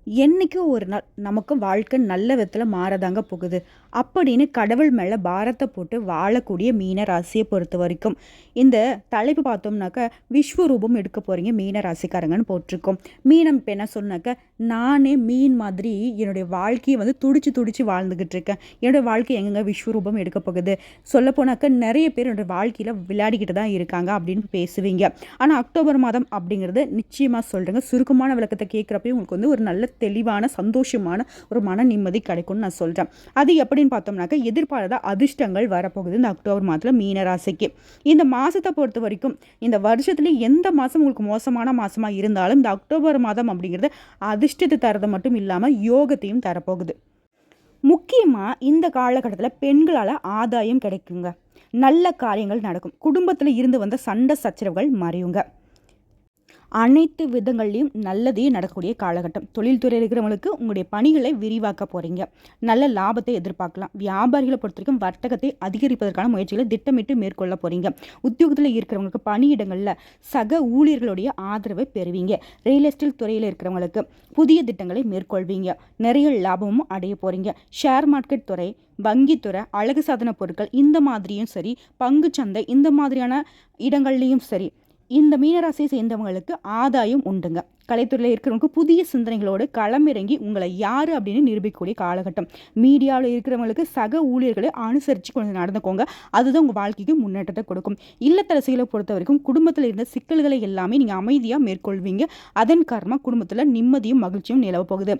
என்னைக்கோ ஒரு நாள் நமக்கு வாழ்க்கை நல்ல விதத்தில் மாறதாங்க போகுது அப்படின்னு கடவுள் மேலே பாரத்தை போட்டு வாழக்கூடிய மீன ராசியை பொறுத்த வரைக்கும் இந்த தலைப்பு பார்த்தோம்னாக்க விஸ்வரூபம் எடுக்க போகிறீங்க மீன ராசிக்காரங்கன்னு போட்டிருக்கோம். மீனம் இப்போ என்ன சொன்னாக்க, நானே மீன் மாதிரி என்னுடைய வாழ்க்கையை துடிச்சு துடிச்சு வாழ்ந்துக்கிட்டு இருக்கேன். என்னுடைய வாழ்க்கை எங்கெங்க விஸ்வரூபம் எடுக்க போகுது, சொல்லப்போனாக்க நிறைய பேர் என்னுடைய வாழ்க்கையில் விளையாடிக்கிட்டு தான் இருக்காங்க அப்படின்னு பேசுவீங்க. ஆனால் அக்டோபர் மாதம் அப்படிங்கிறது நிச்சயமாக சொல்கிறேங்க, சுருக்கமான விளக்கத்தை கேட்குறப்பே உங்களுக்கு ஒரு நல்ல தெளிவான சந்தோஷமான ஒரு மன நிம்மதி கிடைக்கும்னு நான் சொல்கிறேன். அது எப்படின்னு பார்த்தோம்னாக்க, எதிர்பாராத அதிர்ஷ்டங்கள் வரப்போகுது இந்த அக்டோபர் மாதத்தில் மீனராசிக்கு. இந்த மாதத்தை பொறுத்த வரைக்கும் இந்த வருஷத்துல எந்த மாதம் உங்களுக்கு மோசமான மாதமாக இருந்தாலும் இந்த அக்டோபர் மாதம் அப்படிங்கிறது அதிர்ஷ்டத்தை தரது மட்டும் இல்லாமல் யோகத்தையும் தரப்போகுது. முக்கியமாக இந்த காலகட்டத்தில் பெண்களால் ஆதாயம் கிடைக்குங்க, நல்ல காரியங்கள் நடக்கும், குடும்பத்தில் இருந்து வந்த சண்டை சச்சரவுகள் மறையுங்க, அனைத்து விதங்கள்லையும் நல்லதே நடக்கக்கூடிய காலகட்டம். தொழில்துறையில் இருக்கிறவங்களுக்கு உங்களுடைய பணிகளை விரிவாக்க போகிறீங்க, நல்ல லாபத்தை எதிர்பார்க்கலாம். வியாபாரிகளை பொறுத்த வரைக்கும் வர்த்தகத்தை அதிகரிப்பதற்கான முயற்சிகளை திட்டமிட்டு மேற்கொள்ள போகிறீங்க. உத்தியோகத்தில் இருக்கிறவங்களுக்கு பணியிடங்களில் சக ஊழியர்களுடைய ஆதரவை பெறுவீங்க. ரியல் எஸ்டேட் துறையில் இருக்கிறவங்களுக்கு புதிய திட்டங்களை மேற்கொள்வீங்க, நிறைய லாபமும் அடைய போகிறீங்க. ஷேர் மார்க்கெட் துறை, வங்கித்துறை, அழகு சாதன பொருட்கள் இந்த மாதிரியும் சரி, பங்குச்சந்தை இந்த மாதிரியான இடங்கள்லையும் சரி, இந்த மீனராசியை சேர்ந்தவங்களுக்கு ஆதாயம் உண்டுங்க. கலைத்துறையில் இருக்கிறவங்களுக்கு புதிய சிந்தனைகளோடு களமிறங்கி உங்களை யார் அப்படின்னு நிரூபிக்கக்கூடிய காலகட்டம். மீடியாவில் இருக்கிறவங்களுக்கு சக ஊழியர்களை அனுசரித்து கொஞ்சம் நடந்துக்கோங்க, அதுதான் உங்கள் வாழ்க்கைக்கு முன்னேற்றத்தை கொடுக்கும். இல்லத்தரசிகளை பொறுத்த வரைக்கும் குடும்பத்தில் இருந்த சிக்கல்களை எல்லாமே நீங்கள் அமைதியாக மேற்கொள்வீங்க. அதன் காரணமாக குடும்பத்தில் நிம்மதியும் மகிழ்ச்சியும் நிலவ போகுது.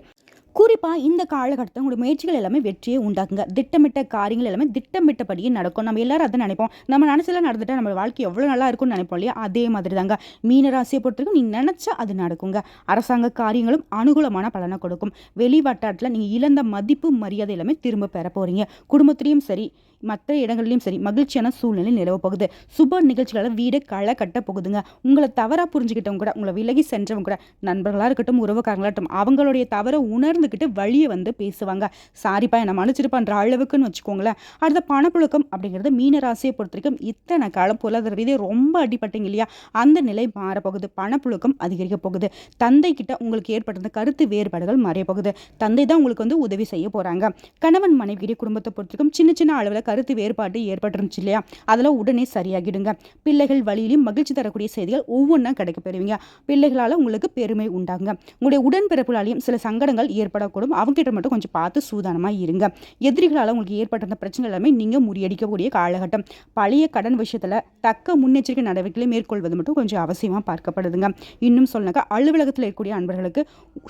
குறிப்பாக இந்த காலகட்டத்தில் உங்களுடைய முயற்சிகள் எல்லாமே வெற்றியை உண்டாக்குங்க. திட்டமிட்ட காரியங்கள் எல்லாமே திட்டமிட்டபடியே நடக்கும். நம்ம எல்லாரும் அதை நினைப்போம், நம்ம நினச்செல்லாம் நடந்துட்டா நம்ம வாழ்க்கை எவ்வளோ நல்லா இருக்கும்னு நினைப்போம் இல்லையா? அதே மாதிரி தாங்க மீனராசியை பொறுத்தவரைக்கும் நீங்கள் நினச்சா அது நடக்குங்க. அரசாங்க காரியங்களும் அனுகூலமான பலனை கொடுக்கும். வெளி வட்டாரத்தில் நீங்கள் இழந்த மதிப்பு மரியாதை எல்லாமே திரும்ப பெற போகிறீங்க. குடும்பத்திலையும் சரி, மற்ற இடங்கள்லையும் சரி மகிழ்ச்சியான சூழ்நிலை நிலவ போகுது. சுப நிகழ்ச்சிகளால் வீடு களை கட்ட போகுதுங்க. உங்களை தவறாக புரிஞ்சுக்கிட்டவங்க கூட, உங்களை விலகி சென்றவங்க கூட, நண்பர்களாக இருக்கட்டும் உறவுக்காரங்களாக இருக்கட்டும், அவங்களுடைய தவறை உணர்ந்துக்கிட்டு வழியை பேசுவாங்க. சாரிப்பா என்னை மன்னிச்சிருப்பான்ற அளவுக்குன்னு வச்சுக்கோங்களேன். அடுத்த பணப்புழக்கம் அப்படிங்கிறது மீனராசியை பொறுத்த வரைக்கும் இத்தனை காலம் பொருளாதார ரீதியாக ரொம்ப அடிப்பட்டீங்க இல்லையா, அந்த நிலை மாறப்போகுது. பணப்புழக்கம் அதிகரிக்க போகுது. தந்தை கிட்ட உங்களுக்கு ஏற்பட்ட கருத்து வேறுபாடுகள் மறைய போகுது. தந்தை தான் உங்களுக்கு உதவி செய்ய போகிறாங்க. கணவன் மனைவி குடும்பத்தை பொறுத்த வரைக்கும் சின்ன சின்ன அளவில் கருத்து வேறுபாடு ஏற்பட்டுருந்துச்சு இல்லையா, அதெல்லாம் உடனே சரியாகிடுங்க. பிள்ளைகள் வழியிலும் மகிழ்ச்சி தரக்கூடிய செய்திகள் ஒவ்வொன்றா கிடைக்க பெறுவீங்க. பிள்ளைகளால் உங்களுக்கு பெருமை உண்டாகுங்க. உங்களுடைய உடன்பிறப்புகளாலையும் சில சங்கடங்கள் ஏற்படக்கூடும், அவங்ககிட்ட மட்டும் கொஞ்சம் பார்த்து சூதானமாக இருங்க. எதிரிகளால் உங்களுக்கு ஏற்பட்ட பிரச்சனை எல்லாமே நீங்கள் முறியடிக்கக்கூடிய காலகட்டம். பழைய கடன் விஷயத்தில் தக்க முன்னெச்சரிக்கை நடவடிக்கைகளை மேற்கொள்வது மட்டும் கொஞ்சம் அவசியமாக பார்க்கப்படுதுங்க. இன்னும் சொன்னாக்க, அலுவலகத்தில் இருக்கக்கூடிய அன்பர்களுக்கு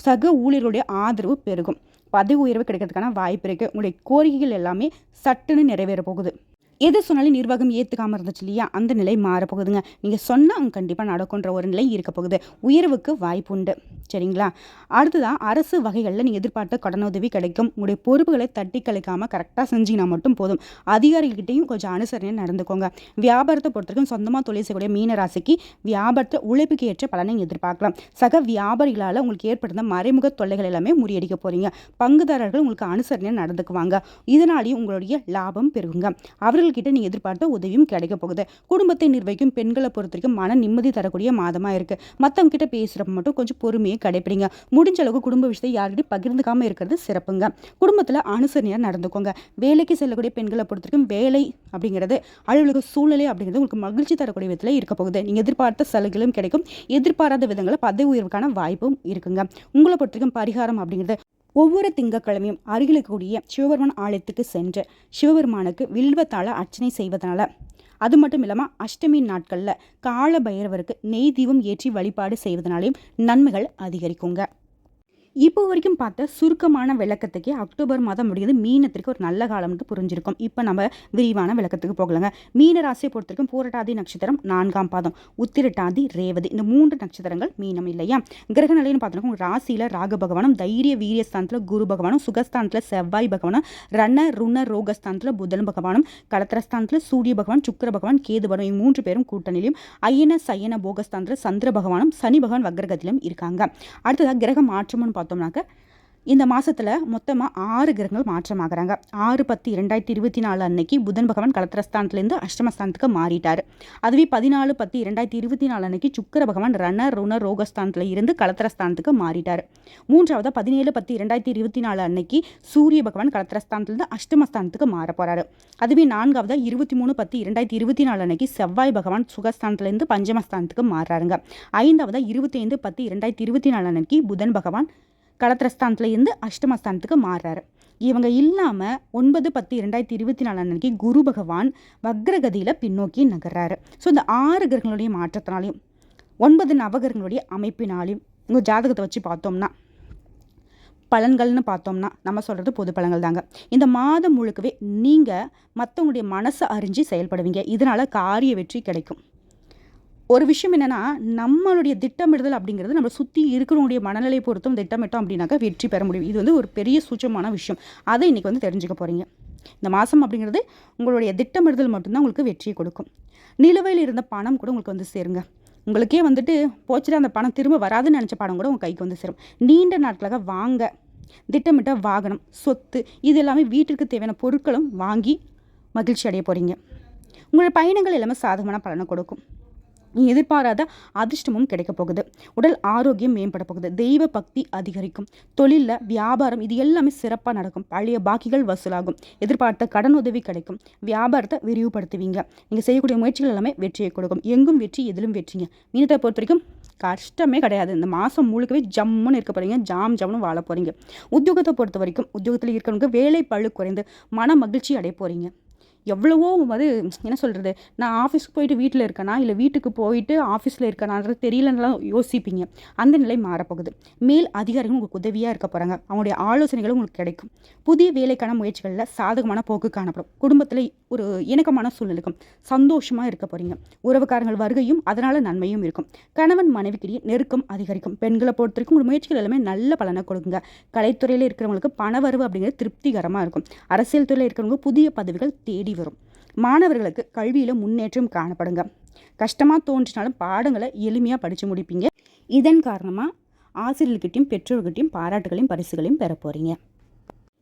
சக ஊழியர்களுடைய ஆதரவு பெருகும். பதவி உயர்வு கிடைக்கிறதுக்கான வாய்ப்பு இருக்குது. உங்களுடைய கோரிக்கைகள் எல்லாமே சட்டுன்னு நிறைவேற போகுது. எது சொன்னாலும் நிர்வாகம் ஏற்றுக்காமல் இருந்துச்சு இல்லையா, அந்த நிலை மாறப்போகுதுங்க. நீங்கள் சொன்னால் கண்டிப்பாக நடக்குன்ற ஒரு நிலை இருக்க போகுது. உயர்வுக்கு வாய்ப்பு உண்டு, சரிங்களா? அடுத்ததான் அரசு வகைகளில் நீங்கள் எதிர்பார்த்த கடனுதவி கிடைக்கும். உங்களுடைய பொறுப்புகளை தட்டி கழிக்காமல் கரெக்டாக செஞ்சிங்கன்னா மட்டும் போதும். அதிகாரிகள்கிட்டையும் கொஞ்சம் அனுசரணையாக நடந்துக்கோங்க. வியாபாரத்தை பொறுத்த வரைக்கும் சொந்தமாக தொழில் செய்யக்கூடிய மீனராசிக்கு வியாபாரத்தை உழைப்புக்கு ஏற்ற பலனை எதிர்பார்க்கலாம். சக வியாபாரிகளால் உங்களுக்கு ஏற்படுத்த மறைமுக தொல்லைகள் எல்லாமே முறியடிக்க போகிறீங்க. பங்குதாரர்கள் உங்களுக்கு அனுசரணையாக நடந்துக்குவாங்க. இதனாலேயும் உங்களுடைய லாபம் பெருகுங்க. அவர்கள் கிட்ட நீங்க எதிர்பார்த்த உதவியும் கிடைக்க போகுது. குடும்பத்தை நிர்வகிக்கும் பெண்களை பொறுத்த வரைக்கும் மன நிம்மதி தரக்கூடிய மாதமா இருக்கு. மற்றவங்க கிட்ட பேசுறப்ப மட்டும் கொஞ்சம் பொறுமையை கடைபிடிங்க. முடிஞ்ச அளவுக்கு குடும்ப விஷயத்தை யார்கிட்டையும் பகிர்ந்துக்காம இருக்கிறது சிறப்புங்க. குடும்பத்தில் அனுசரணையாக நடந்துக்கோங்க. வேலைக்கு செல்லக்கூடிய பெண்களை பொறுத்த வரைக்கும் வேலை அப்படிங்கிறது, அலுவலக சூழ்நிலை அப்படிங்கிறது உங்களுக்கு மகிழ்ச்சி தரக்கூடிய விதத்தில் இருக்க போகுது. நீங்கள் எதிர்பார்த்த சலுகைகளும் கிடைக்கும். எதிர்பாராத விதங்களில் பதவி உயர்வுக்கான வாய்ப்பும் இருக்குங்க. உங்களை பொறுத்த வரைக்கும் பரிகாரம் அப்படிங்கிறது, ஒவ்வொரு திங்கட்கிழமையும் அருகில் இருக்கக்கூடிய சிவபெருமான் ஆலயத்துக்கு சென்று சிவபெருமானுக்கு வில்வத்தால் அர்ச்சனை செய்வதனால, அது மட்டும் இல்லாமல் அஷ்டமி நாட்களில் கால பைரவருக்கு நெய் தீபம் ஏற்றி வழிபாடு செய்வதனாலையும் நன்மைகள் அதிகரிக்குங்க. இப்போ வரைக்கும் பார்த்த சுருக்கமான விளக்கத்துக்கே அக்டோபர் மாதம் முடியுது மீனத்திற்கு ஒரு நல்ல காலம்னு புரிஞ்சிருக்கும். இப்போ நம்ம விரிவான விளக்கத்துக்கு போகலாங்க. மீன ராசியை பொறுத்த வரைக்கும் பூரட்டாதி நட்சத்திரம் 4ஆம் பாதம், உத்திரட்டாதி, ரேவதி இந்த 3 நட்சத்திரங்கள் மீனம் இல்லையா. கிரக நிலைன்னு பார்த்தோம்னா உங்கள் ராசியில் ராகு பகவானும், தைரிய வீரியஸ்தானத்தில் குரு பகவானும், சுகஸ்தானத்தில் செவ்வாய் பகவானும், ரண ருண ரோகஸ்தானத்தில் புதன் பகவானும், கலத்திரஸ்தானத்தில் சூரிய பகவான், சுக்கிர பகவான், கேது பகவான், 3 பேரும் கூட்டணியிலும், ஐயன சயன போகஸ்தானத்தில் சந்திர பகவானும், சனி பகவான் வக்ரகத்திலும் இருக்காங்க. அடுத்ததாக கிரக மாற்றம்னு பார்த்தோம்னாக்க, இந்த மாதத்தில் மொத்தமாக 6 கிரகங்கள் மாற்றமாகறாங்க. 6/10/2024 அன்னைக்கு புதன் பகவான் களத்திரஸ்தானத்துலேருந்து அஷ்டமஸ்தானத்துக்கு மாறிட்டார். அதுவே 14/10/2024 அன்னைக்கு சுக்கிர பகவான் ரண ருண ரோகஸ்தானத்தில் இருந்து களத்திரஸ்தானத்துக்கு மாறிட்டார். 3வது 17/10/2024 அன்னைக்கு சூரிய பகவான் களத்திரஸ்தானத்துலேருந்து அஷ்டமஸ்தானத்துக்கு மாற போகிறாரு. அதுவே 4வது 23/10/2024 அன்னைக்கு செவ்வாய் பகவான் சுகஸ்தானத்துலேருந்து பஞ்சமஸ்தானத்துக்கு மாறுறாருங்க. 5வது 25/10/2024 அன்னைக்கு புதன் பகவான் களத்திரஸ்தானத்தில் இருந்து அஷ்டமஸ்தானத்துக்கு மாறுறாரு. இவங்க இல்லாமல் 9/10/2024 அன்னைக்கு குரு பகவான் வக்ரகதியில் பின்னோக்கி நகர்றாரு. ஸோ இந்த 6 கிரகங்களுடைய மாற்றத்தினாலையும் 9 நவகிரகங்களுடைய அமைப்பினாலையும் உங்கள் ஜாதகத்தை வச்சு பார்த்தோம்னா பலன்கள்னு பார்த்தோம்னா நம்ம சொல்கிறது பொது பலன்கள் தாங்க. இந்த மாதம் முழுக்கவே நீங்கள் மற்றவங்களுடைய மனசை அறிஞ்சு செயல்படுவீங்க. இதனால் காரிய வெற்றி கிடைக்கும். ஒரு விஷயம் என்னென்னா, நம்மளுடைய திட்டமிடுதல் அப்படிங்கிறது நம்ம சுற்றி இருக்கிறவங்களுடைய மனநிலை பொறுத்தும் திட்டமிட்டோம் அப்படின்னாக்கா வெற்றி பெற முடியும். இது வந்து ஒரு பெரிய சூட்சமான விஷயம். அதை இன்றைக்கி வந்து தெரிஞ்சுக்க போகிறீங்க. இந்த மாதம் அப்படிங்கிறது உங்களுடைய திட்டமிடுதல் மட்டும்தான் உங்களுக்கு வெற்றியை கொடுக்கும். நிலுவையில் இருந்த பணம் கூட உங்களுக்கு வந்து சேருங்க. உங்களுக்கே வந்துட்டு போச்சுட்டு அந்த பணம் திரும்ப வராதுன்னு நினச்ச பணம் கூட உங்கள் கைக்கு வந்து சேரும். நீண்ட நாட்களாக வாங்க திட்டமிட்ட வாகனம், சொத்து, இது எல்லாமே வீட்டிற்கு தேவையான பொருட்களும் வாங்கி மகிழ்ச்சி அடைய போகிறீங்க. உங்களுடைய பயணங்கள் எல்லாமே சாதகமான பலனை கொடுக்கும். எதிர்பாராத அதிர்ஷ்டமும் கிடைக்க போகுது. உடல் ஆரோக்கியம் மேம்பட போகுது. தெய்வ பக்தி அதிகரிக்கும். தொழிலில் வியாபாரம் இது எல்லாமே சிறப்பாக நடக்கும். பழைய பாக்கிகள் வசூலாகும். எதிர்பார்த்த கடன் உதவி கிடைக்கும். வியாபாரத்தை விரிவுபடுத்துவீங்க. நீங்கள் செய்யக்கூடிய முயற்சிகள் எல்லாமே வெற்றியை கொடுக்கும். எங்கும் வெற்றி, எதிலும் வெற்றிங்க. மீனத்தை பொறுத்த வரைக்கும் கஷ்டமே கிடையாது. இந்த மாதம் முழுக்கவே ஜம்முன்னு இருக்க போகிறீங்க. ஜாம்னு வாழ போகிறீங்க. உத்தியோகத்தை பொறுத்த வரைக்கும் உத்தியோகத்தில் இருக்கிறவங்க வேலை பளு குறைந்து மன மகிழ்ச்சி அடைய போகிறீங்க. எவ்வளவோ வந்து என்ன சொல்கிறது, நான் ஆஃபீஸ்க்கு போயிட்டு வீட்டில் இருக்கேனா இல்லை வீட்டுக்கு போயிட்டு ஆஃபீஸில் இருக்கனான்றது தெரியலன்னாலும் யோசிப்பீங்க. அந்த நிலை மாறப்போகுது. மேல் அதிகாரிகள் உங்களுக்கு உதவியாக இருக்க போகிறாங்க. அவங்களுடைய ஆலோசனைகளும் உங்களுக்கு கிடைக்கும். புதிய வேலைக்கான முயற்சிகளில் சாதகமான போக்கு காணப்படும். குடும்பத்தில் ஒரு இணக்கமான சூழ்நிலைக்கும் சந்தோஷமாக இருக்க போகிறீங்க. உறவுக்காரங்கள் வருகையும் அதனால் நன்மையும் இருக்கும். கணவன் மனைவிக்கிடையே நெருக்கம் அதிகரிக்கும். பெண்களை பொறுத்த வரைக்கும் உங்கள் முயற்சிகள் எல்லாமே நல்ல பலனை கொடுக்குங்க. கலைத்துறையில் இருக்கிறவங்களுக்கு பணவரவு அப்படிங்கிறது திருப்திகரமாக இருக்கும். அரசியல் துறையில் இருக்கிறவங்க புதிய பதவிகள் தேடி வரும். மாணவர்களுக்கு கல்வியில் முன்னேற்றம் காணப்படுங்க. கஷ்டமாக தோன்றினாலும் பாடங்களை எளிமையாக படித்து முடிப்பீங்க. இதன் காரணமாக ஆசிரியர்கிட்டையும் பெற்றோர்கிட்டையும் பாராட்டுகளையும் பரிசுகளையும் பெற போகிறீங்க.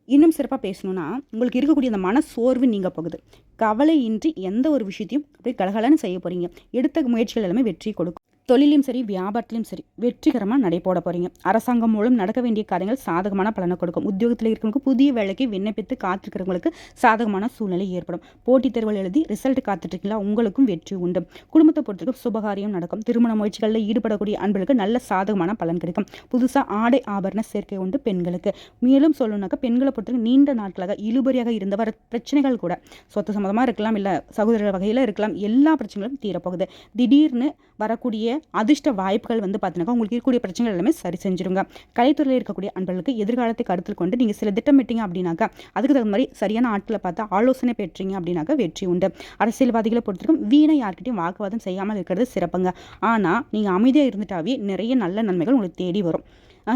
இன்னும் சிறப்பாக பேசணுன்னா, உங்களுக்கு இருக்கக்கூடிய அந்த மன சோர்வு நீங்க போகுது. கவலையின்றி எந்த ஒரு விஷயத்தையும் அப்படியே கலகலன்னு செய்ய போகிறீங்க. எடுத்த முயற்சிகள் எல்லாமே வெற்றி கொடுக்கும். தொழிலையும் சரி வியாபாரத்திலையும் சரி வெற்றிகரமாக நடைபோட போகிறீங்க. அரசாங்கம் மூலம் நடக்க வேண்டிய காரியங்கள் சாதகமான பலனை கொடுக்கும். உத்தியோகத்தில் இருக்கிறவங்களுக்கு புதிய வேலைக்கு விண்ணப்பித்து காத்திருக்கிறவங்களுக்கு சாதகமான சூழ்நிலை ஏற்படும். போட்டித் தேர்வுகள் எழுதி ரிசல்ட் காத்துட்ருக்கீங்களா, உங்களுக்கும் வெற்றி உண்டு. குடும்பத்தை பொறுத்தவரைக்கும் சுபகாரியம் நடக்கும். திருமண முயற்சிகளில் ஈடுபடக்கூடிய அன்பர்களுக்கு நல்ல சாதகமான பலன் கிடைக்கும். புதுசாக ஆடை ஆபரண சேர்க்கை உண்டு பெண்களுக்கு. மேலும் சொல்லணுன்னாக்கா பெண்களை பொறுத்தவரைக்கும் நீண்ட நாட்களாக இழுபறியாக இருந்த வர பிரச்சனைகள் கூட சொத்து சம்மந்தமாக இருக்கலாம், இல்லை சகோதரர் வகையில் இருக்கலாம், எல்லா பிரச்சனைகளும் தீரப்போகுது. திடீர்னு வரக்கூடிய அதிர்ஷ்ட வாய்ப்புகள் வந்து பார்த்தீங்கன்னா உங்களுக்கு இருக்கக்கூடிய பிரச்சனைகள் எல்லாமே சரி செஞ்சிருங்க. கலைத்துறையில் இருக்கக்கூடிய அன்பர்களுக்கு எதிர்காலத்தை கருத்தில் கொண்டு நீங்கள் சில திட்டமிட்டீங்க அப்படின்னாக்கா அதுக்கு தகுந்த மாதிரி சரியான ஆட்களை பார்த்து ஆலோசனை பெற்றீங்க அப்படின்னாக்கா வெற்றி உண்டு. அரசியல்வாதிகளை பொறுத்திருக்கும் வீணை யார்கிட்டையும் வாக்குவாதம் செய்யாமல் இருக்கிறது சிறப்புங்க. ஆனால் நீங்கள் அமைதியாக இருந்துட்டாவே நிறைய நல்ல நன்மைகள் உங்களுக்கு தேடி வரும்.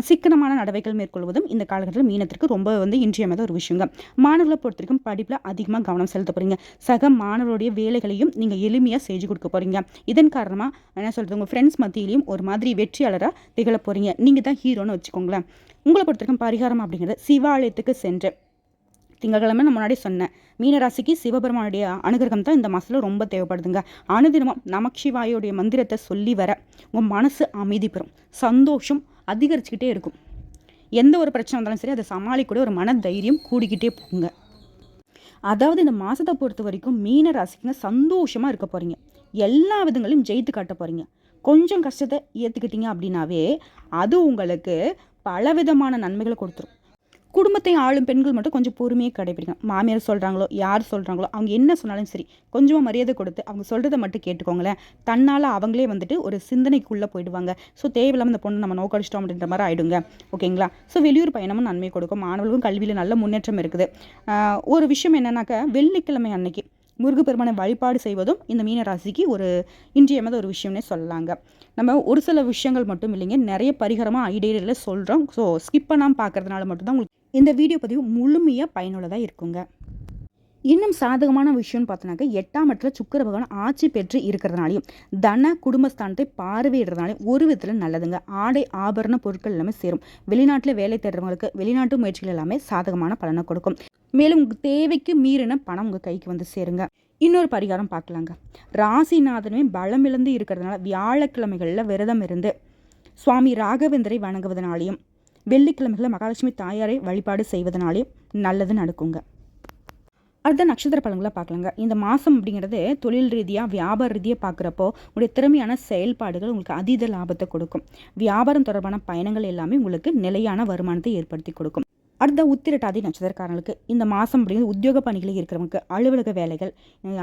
சிக்கனமான நடவடிக்கைகள் மேற்கொள்வதும் இந்த காலகட்டத்தில் மீனத்திற்கு ரொம்ப வந்து இன்றியமையாத ஒரு விஷயங்க. மாணவர்களை பொறுத்த வரைக்கும் படிப்பில் அதிகமாக கவனம் செலுத்த போகிறீங்க. சக மாணவருடைய வேலைகளையும் நீங்கள் எளிமையாக செஞ்சு கொடுக்க போகிறீங்க. இதன் காரணமாக என்ன சொல்கிறது, உங்கள் ஃப்ரெண்ட்ஸ் மத்தியிலையும் ஒரு மாதிரி வெற்றியாளராக திகழ போகிறீங்க. நீங்கள் தான் ஹீரோன்னு வச்சுக்கோங்களேன். உங்களை பொறுத்த வரைக்கும் பரிகாரம் அப்படிங்கிறது சிவாலயத்துக்கு சென்று திங்கட்கிழமை நான் முன்னாடி சொன்னேன், மீனராசிக்கு சிவபெருமானுடைய அனுகிரகம் தான் இந்த மாதத்தில் ரொம்ப தேவைப்படுதுங்க. அனுதினமும் நமச்சிவாயோடைய மந்திரத்தை சொல்லி வர உங்கள் மனசு அமைதி பெறும். சந்தோஷம் அதிகரிச்சுக்கிட்டே இருக்கும். எந்த ஒரு பிரச்சனை வந்தாலும் சரி அதை சமாளிக்கூட ஒரு மன தைரியம் கூடிக்கிட்டே போகுங்க. அதாவது இந்த மாதத்தை பொறுத்த வரைக்கும் மீன ராசிக்குங்க சந்தோஷமாக இருக்க போகிறீங்க. எல்லா விதங்களையும் ஜெயித்து காட்ட போகிறீங்க. கொஞ்சம் கஷ்டத்தை ஏற்றுக்கிட்டீங்க அப்படின்னாவே அது உங்களுக்கு பலவிதமான நன்மைகளை கொடுத்துரும். குடும்பத்தை ஆளும் பெண்கள் மட்டும் கொஞ்சம் பொறுமையாக கடைபிடிக்கணும். மாமியார் சொல்கிறாங்களோ யார் சொல்கிறாங்களோ அவங்க என்ன சொன்னாலும் சரி கொஞ்சமாக மரியாதை கொடுத்து அவங்க சொல்கிறத மட்டும் கேட்டுக்கோங்களேன். தன்னால் அவங்களே வந்துட்டு ஒரு சிந்தனைக்குள்ளே போயிடுவாங்க. ஸோ தேவையில்லாமல் இந்த பொண்ணு நம்ம நோக்கடிச்சிட்டோம் அப்படின்ற மாதிரி ஆகிடுங்க. ஓகேங்களா? ஸோ வெளியூர் பயணமும் நன்மை கொடுக்கும். மாணவர்களுக்கும் கல்வியில் நல்ல முன்னேற்றம் இருக்குது. ஒரு விஷயம் என்னன்னாக்கா வெள்ளிக்கிழமை அன்னைக்கு முருகப்பெருமானை வழிபாடு செய்வதும் இந்த மீனராசிக்கு ஒரு இன்றியமையாத ஒரு விஷயம்னே சொல்லலாங்க. நம்ம ஒரு சில விஷயங்கள் மட்டும் இல்லைங்க, நிறைய பரிகாரமாக ஐடியாவில் சொல்கிறோம். ஸோ ஸ்கிப் பண்ணாமல் பார்க்கறதுனால மட்டும்தான் உங்களுக்கு இந்த வீடியோ பதிவு முழுமையாக பயனுள்ளதாக இருக்குங்க. இன்னும் சாதகமான விஷயம்னு பார்த்தோன்னாக்கா 8ஆம் இடத்துல சுக்கிர பகவான் ஆட்சி பெற்று இருக்கிறதுனாலையும் தன குடும்பஸ்தானத்தை பார்வையிடுறதுனாலையும் ஒரு விதத்தில் நல்லதுங்க. ஆடை ஆபரண பொருட்கள் எல்லாமே சேரும். வெளிநாட்டில் வேலை தேடுறவங்களுக்கு வெளிநாட்டு முயற்சிகள் எல்லாமே சாதகமான பலனை கொடுக்கும். மேலும் உங்கள் தேவைக்கு மீறின பணம் உங்கள் கைக்கு வந்து சேருங்க. இன்னொரு பரிகாரம் பார்க்கலாங்க. ராசிநாதனுமே பலம் இழந்து இருக்கிறதுனால வியாழக்கிழமைகளில் விரதம் இருந்து சுவாமி ராகவேந்தரை வணங்குவதனாலையும் வெள்ளிக்கிழமைகளில் மகாலட்சுமி தாயாரை வழிபாடு செய்வதனாலையும் நல்லது நடக்குங்க. அடுத்த நட்சத்திர பலன்களை பார்க்கலாங்க. இந்த மாதம் அப்படிங்கிறது தொழில் ரீதியாக வியாபார ரீதியாக பார்க்குறப்போ உங்களுடைய திறமையான செயல்பாடுகள் உங்களுக்கு அதீத லாபத்தை கொடுக்கும். வியாபாரம் தொடர்பான பயணங்கள் எல்லாமே உங்களுக்கு நிலையான வருமானத்தை ஏற்படுத்தி கொடுக்கும். அடுத்த உத்திரட்டாதி நட்சத்திரக்காரங்களுக்கு இந்த மாதம் அப்படிங்கிறது உத்தியோக பணிகளில் இருக்கிறவங்களுக்கு அலுவலக வேலைகள்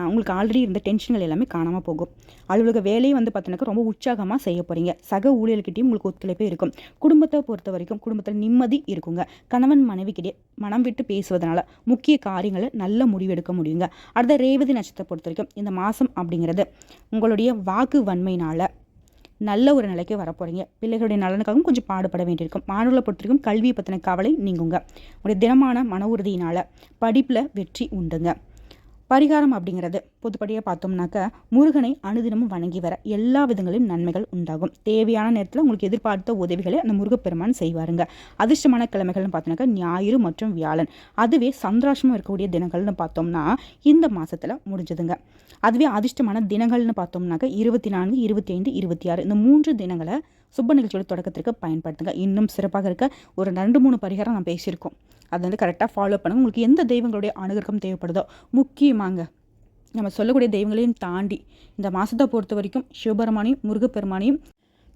அவங்களுக்கு ஆல்ரெடி இருந்த டென்ஷன்கள் எல்லாமே காணாமல் போகும். அலுவலக வேலையை வந்து பார்த்தீங்கன்னாக்கா ரொம்ப உற்சாகமாக செய்ய போகிறீங்க. சக ஊழியர்கிட்டையும் உங்களுக்கு ஒத்துழைப்பே இருக்கும். குடும்பத்தை பொறுத்த வரைக்கும் குடும்பத்தில் நிம்மதி இருக்குங்க. கணவன் மனைவிக்கிட்டே மனம் விட்டு பேசுவதனால முக்கிய காரியங்களை நல்ல முடிவெடுக்க முடியுங்க. அடுத்த ரேவதி நட்சத்திரத்தை பொறுத்த வரைக்கும் இந்த மாதம் அப்படிங்கிறது உங்களுடைய வாக்கு வன்மையினால் நல்ல ஒரு நிலைக்கு வரப்போகிறீங்க. பிள்ளைகளுடைய நலனுக்காகவும் கொஞ்சம் பாடுபட வேண்டியிருக்கும். மாணவர்களை பொறுத்த வரைக்கும் கல்வியை பற்றின கவலை நீங்குங்க. உங்களுடைய தினமான மன உறுதியினால் படிப்பில் வெற்றி உண்டுங்க. பரிகாரம் அப்படிங்கிறது பொதுப்படியாக பார்த்தோம்னாக்க முருகனை அனுதினமும் வணங்கி வர எல்லா விதங்களிலும் நன்மைகள் உண்டாகும். தேவையான நேரத்தில் உங்களுக்கு எதிர்பார்த்த உதவிகளை அந்த முருகப்பெருமான் செய்வாருங்க. அதிர்ஷ்டமான கிழமைகள்னு பார்த்தோம்னாக்கா ஞாயிறு மற்றும் வியாழன். அதுவே சந்திராஷ்டமம் இருக்கக்கூடிய தினங்கள்னு பார்த்தோம்னா இந்த மாதத்தில் முடிஞ்சதுங்க. அதுவே அதிர்ஷ்டமான தினங்கள்னு பார்த்தோம்னாக்கா 24, 25, 26 இந்த 3 தினங்களை சுப நிகழ்ச்சியோட தொடக்கத்திற்கு பயன்படுத்துங்க. இன்னும் சிறப்பாக இருக்க ஒரு 2-3 பரிகாரம் நான் பேசியிருக்கோம். அதை வந்து கரெக்டாக ஃபாலோ பண்ணுங்கள். உங்களுக்கு எந்த தெய்வங்களுடைய அனுகிரகம் தேவைப்படுதோ முக்கியமாங்க நம்ம சொல்லக்கூடிய தெய்வங்களையும் தாண்டி இந்த மாதத்தை பொறுத்த வரைக்கும் சிவபெருமானையும் முருகப்பெருமானையும்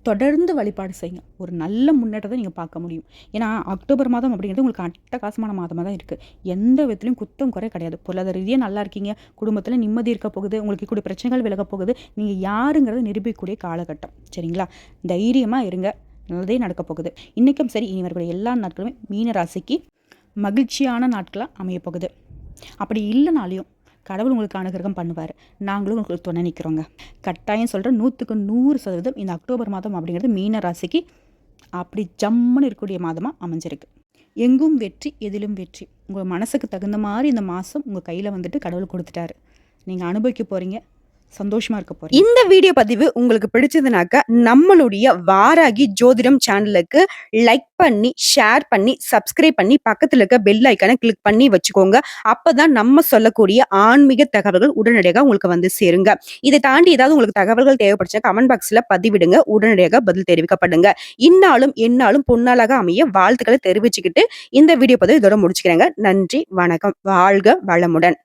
தொடர்ந்து வழிபாடு செய்யுங்க. ஒரு நல்ல முன்னேற்றத்தை நீங்கள் பார்க்க முடியும். ஏன்னா அக்டோபர் மாதம் அப்படிங்கிறது உங்களுக்கு அட்டகாசமான மாதமாக தான் இருக்குது. எந்த விதத்துலையும் குத்தம் குறை கிடையாது. பொருளாதார ரீதியாக நல்லா இருக்கீங்க. குடும்பத்தில் நிம்மதி இருக்க போகுது. உங்களுக்கு கூடிய பிரச்சனைகள் விலக போகுது. நீங்கள் யாருங்கிறத நிரூபிக்கக்கூடிய காலகட்டம். சரிங்களா? தைரியமாக இருங்க. நல்லதே நடக்க போகுது. இன்றைக்கும் சரி இனி வரக்கூடிய எல்லா நாட்களுமே மீன ராசிக்கு மகிழ்ச்சியான நாட்களாக அமையப்போகுது. அப்படி இல்லைனாலையும் கடவுள் உங்களுக்கு அனுகிரகம் பண்ணுவார். நாங்களும் உங்களுக்கு துணை நிற்கிறோங்க. கட்டாயம் சொல்கிறேன் 100% இந்த அக்டோபர் மாதம் அப்படிங்கிறது மீன ராசிக்கு அப்படி ஜம்முன்னு இருக்கக்கூடிய மாதமாக அமைஞ்சிருக்கு. எங்கும் வெற்றி எதிலும் வெற்றி. உங்கள் மனசுக்கு தகுந்த மாதிரி இந்த மாதம் உங்கள் கையில் வந்துட்டு கடவுள் கொடுத்துட்டாரு. நீங்கள் அனுபவிக்க போகிறீங்க. சந்தோஷமா இருக்க போறீங்க. இந்த வீடியோ பதிவு உங்களுக்கு பிடிச்சதுனாக்க நம்மளுடைய வாராகி ஜோதிடம் சேனலுக்கு லைக் பண்ணி ஷேர் பண்ணி சப்ஸ்கிரைப் பண்ணி பக்கத்துல இருக்க பெல் ஐக்கானை கிளிக் பண்ணி வச்சுக்கோங்க. அப்பதான் நம்ம சொல்லக்கூடிய ஆன்மீக தகவல்கள் உடனடியாக உங்களுக்கு வந்து சேருங்க. இதை தாண்டி ஏதாவது உங்களுக்கு தகவல்கள் தேவைப்படுச்சா கமெண்ட் பாக்ஸ்ல பதிவிடுங்க. உடனடியாக பதில் தெரிவிக்கப்படுங்க. இந்நாளும் எந்நாளும் பொன்னாளாக அமைய வாழ்த்துக்களை தெரிவிச்சுக்கிட்டு இந்த வீடியோ பதிவு இதோட முடிச்சுக்கிறேங்க. நன்றி, வணக்கம், வாழ்க வளமுடன்.